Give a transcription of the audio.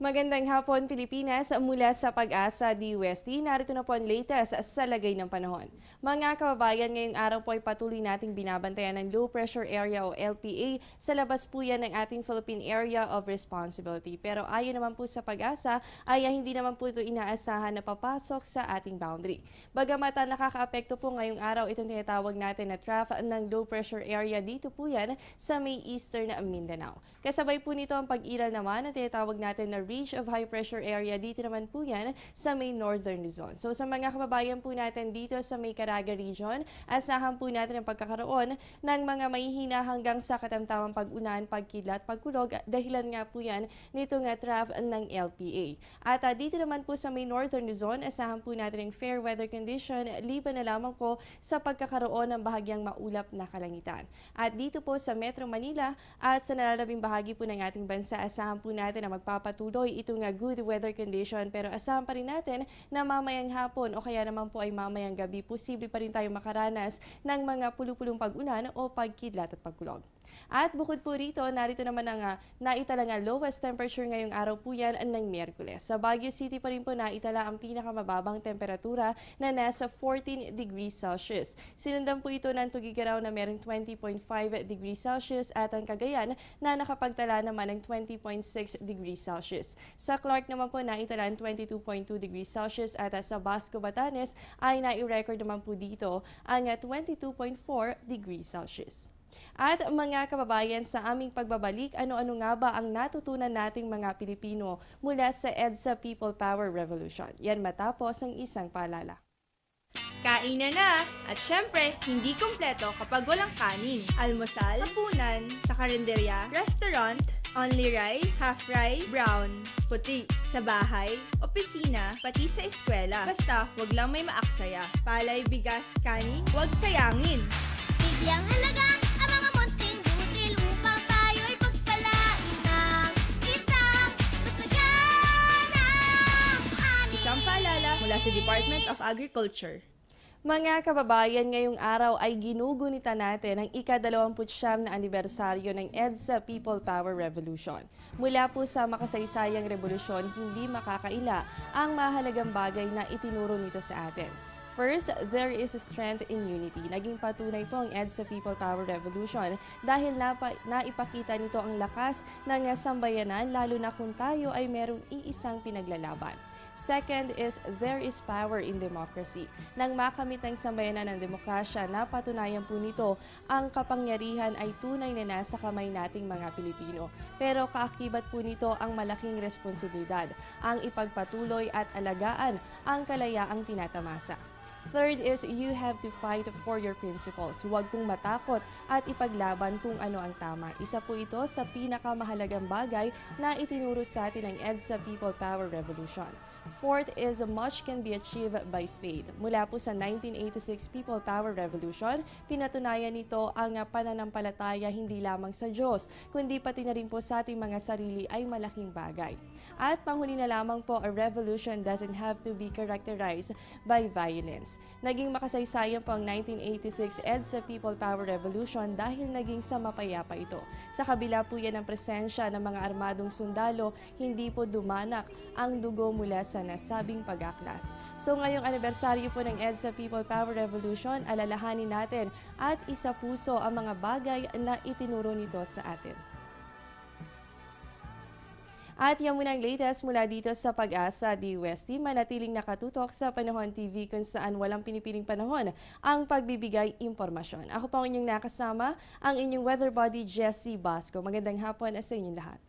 Magandang hapon, Pilipinas. Mula sa Pag-asa DUST, narito na po ang latest sa lagay ng panahon. Mga kababayan, ngayong araw po ay patuloy nating binabantayan ng low pressure area o LPA sa labas po yan ng ating Philippine Area of Responsibility. Pero ayon naman po sa Pag-asa, ay hindi naman po ito inaasahan na papasok sa ating boundary. Bagamat nakakaapekto po ngayong araw itong tinatawag natin na trough ng low pressure area dito po yan sa may eastern Mindanao. Kasabay po nito ang pag-iral naman na tinatawag natin na reach of high pressure area dito naman po yan sa may northern Luzon. So sa mga kababayan po natin dito sa may Caraga region, asahan po natin ang pagkakaroon ng mga mahihina hanggang sa katamtamang pag-ulan, pagkidlat, pagkulog, dahilan nga po yan nito nga trough ng LPA. At dito naman po sa may northern Luzon, asahan po natin ang fair weather condition, liban na lamang po sa pagkakaroon ng bahagyang maulap na kalangitan. At dito po sa Metro Manila at sa nalalabing bahagi po ng ating bansa, asahan po natin na magpapatuloy ito nga good weather condition, pero asahan pa rin natin na mamayang hapon o kaya naman po ay mamayang gabi, posible pa rin tayo makaranas ng mga pulupulong pag-ulan o pagkidlat at pagkulog. At bukod po rito, narito naman ang naitala nga lowest temperature ngayong araw po yan ng Miyerkules. Sa Baguio City pa rin po naitala ang pinakamababang temperatura na nasa 14 degrees Celsius. Sinundan po ito ng Tugigaraw na merong 20.5 degrees Celsius at ang Cagayan na nakapagtala naman ng 20.6 degrees Celsius. Sa Clark naman po naitala ang 22.2 degrees Celsius at sa Basco, Batanes ay nai-record naman po dito ang 22.4 degrees Celsius. At mga kababayan, sa aming pagbabalik, ano-ano nga ba ang natutunan nating mga Pilipino mula sa EDSA People Power Revolution? Yan matapos ng isang paalala. Kainan na! At syempre, hindi kumpleto kapag walang kanin. Almusal, hapunan, sa karinderya, restaurant, only rice, half rice, brown, puti. Sa bahay, opisina, pati sa eskwela. Basta, wag lang may maaksaya. Palay, bigas, kanin, wag sayangin. Bigyang halaga ang mga munting butil upang tayo'y pagpalain ng isang masaganang ani. Isang paalala mula sa Department of Agriculture. Mga kababayan, ngayong araw ay ginugunita natin ang ika-29 na anibersaryo ng EDSA People Power Revolution. Mula po sa makasaysayang revolusyon, hindi makakaila ang mahalagang bagay na itinuro nito sa atin. First, there is strength in unity. Naging patunay po ang EDSA People Power Revolution dahil naipakita nito ang lakas ng sambayanan, lalo na kung tayo ay merong iisang pinaglalaban. Second is, there is power in democracy. Nang makamit ng sambayanan ng demokrasya, napatunayan po nito ang kapangyarihan ay tunay na nasa kamay nating mga Pilipino. Pero kaakibat po nito ang malaking responsibilidad, ang ipagpatuloy at alagaan ang kalayaang tinatamasa. Third is, you have to fight for your principles. Huwag pong matakot at ipaglaban kung ano ang tama. Isa po ito sa pinakamahalagang bagay na itinuro sa atin ng EDSA People Power Revolution. Fourth is, much can be achieved by faith. Mula po sa 1986 People Power Revolution, pinatunayan nito ang pananampalataya hindi lamang sa Diyos, kundi pati na rin po sa ating mga sarili ay malaking bagay. At panghuli na lamang po, a revolution doesn't have to be characterized by violence. Naging makasaysayan po ang 1986 EDSA People Power Revolution dahil naging sa mapayapa ito. Sa kabila po yan ng presensya ng mga armadong sundalo, hindi po dumanak ang dugo mula sa nasabing pag-aklas. So ngayong anibersaryo po ng EDSA People Power Revolution, alalahanin natin at isapuso ang mga bagay na itinuro nito sa atin. At yan muna ang latest mula dito sa Pag-asa DUST. Manatiling nakatutok sa Panahon TV kung saan walang pinipiling panahon ang pagbibigay impormasyon. Ako po ang inyong nakasama, ang inyong weather body, Jessie Basco. Magandang hapon sa inyong lahat.